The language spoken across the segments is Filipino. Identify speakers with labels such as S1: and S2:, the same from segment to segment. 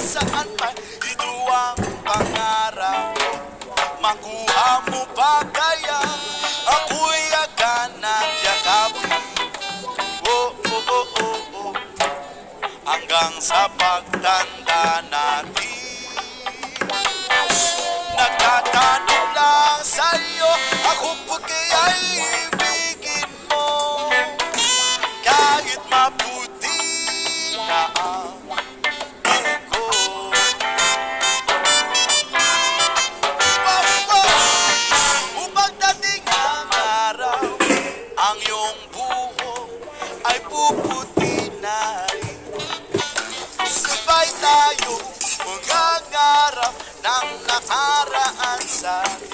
S1: nasaan man, ito ang pangarap ko. Makuha mo ba kaya ako'y agad ng yakapin? Oh, oh, oh, oh, oh. Hanggang sa pagtanda natin, nagtatanong lang sa'yo, ako po kaya'y ibigin mo, kahit maputi na ang buko. Upang dating ang araw, ang iyong buhok ay puputi na rin. Sabay tayo mangangarap ng nakaraan sa atin.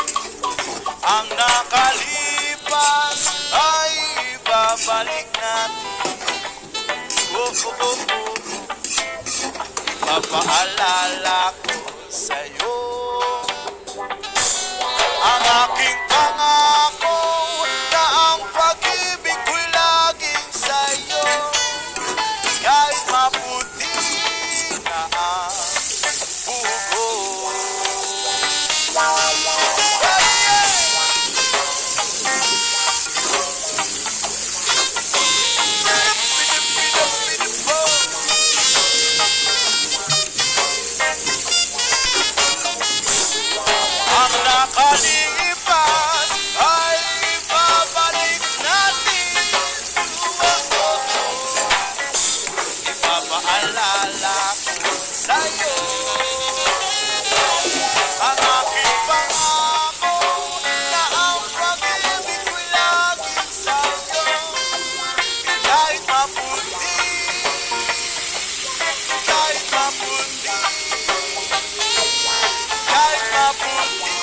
S1: Ang nakalipas ay ibabalik natin. Oh, oh, oh, oh. Papaalala ko sa'yo ang aking pangako na ang pag-ibig ko'y laging sa'yo, kahit maputi na ang buko. Ang nakalipas ay babalik natin. Ipapaalala ko sa'yo ang aking pangako na ang pag-ibig ko'y laging sa'yo, kahit maputi, kahit maputi, kahit maputi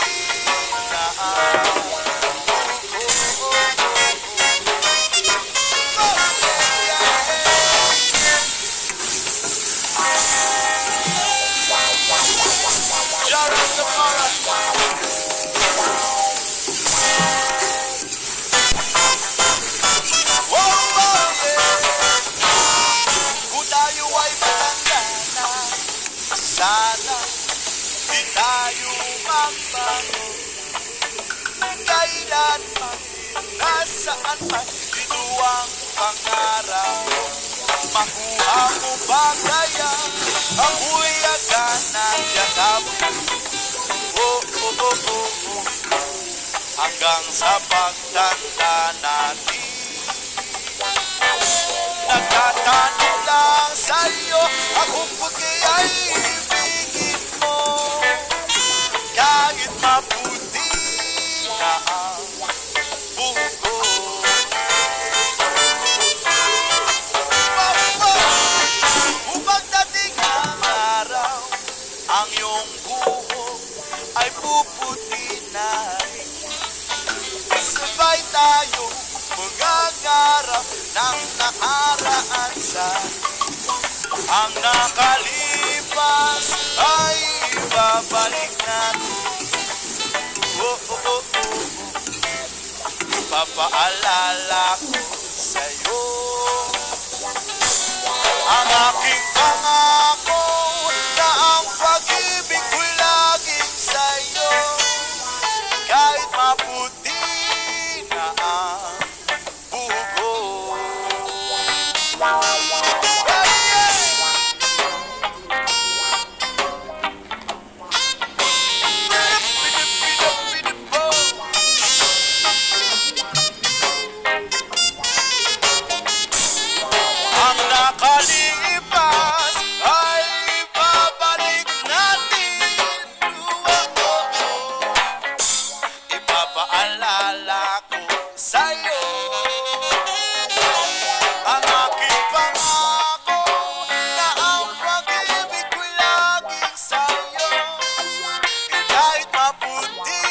S1: na ang buko. Jara Samara. Oh, oh, yeah. Kung tayo ay matanda na, sana di tayo magbago. Kailanman, nasaan man, ito ang pangarap ko. Makuha mo ba kaya ako'y agad ng yakapin? Oh, oh, oh, oh, oh. Hanggang sa pagtanda natin, nagtatanong lang sa'yo, ako po kaya'y ibigin mo, kahit maputi na ang buko. Upang dating ang araw, ang iyong buhok ay puputi na rin. Sabay tayo mangangarap ng nakaraan sa ang nakalipas ay ibabalik natin. Oh, oh, oh, oh, oh. Papaalala ko sa'yo ang aking pangako na ang pag-ibig ko'y laging sa'yo, kahit maputi na ang buko. Ang nakalipas ay babalik natin. Ipapaalala ko sa'yo ang aking pangako na ang pag-ibig ko'y laging sa'yo, kahit maputi,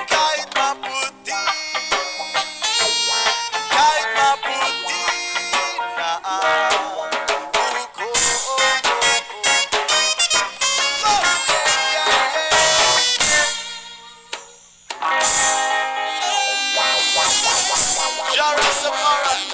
S1: kahit maputi, kahit maputi na ang buko. Oh, yeah, yeah. Jara Samara.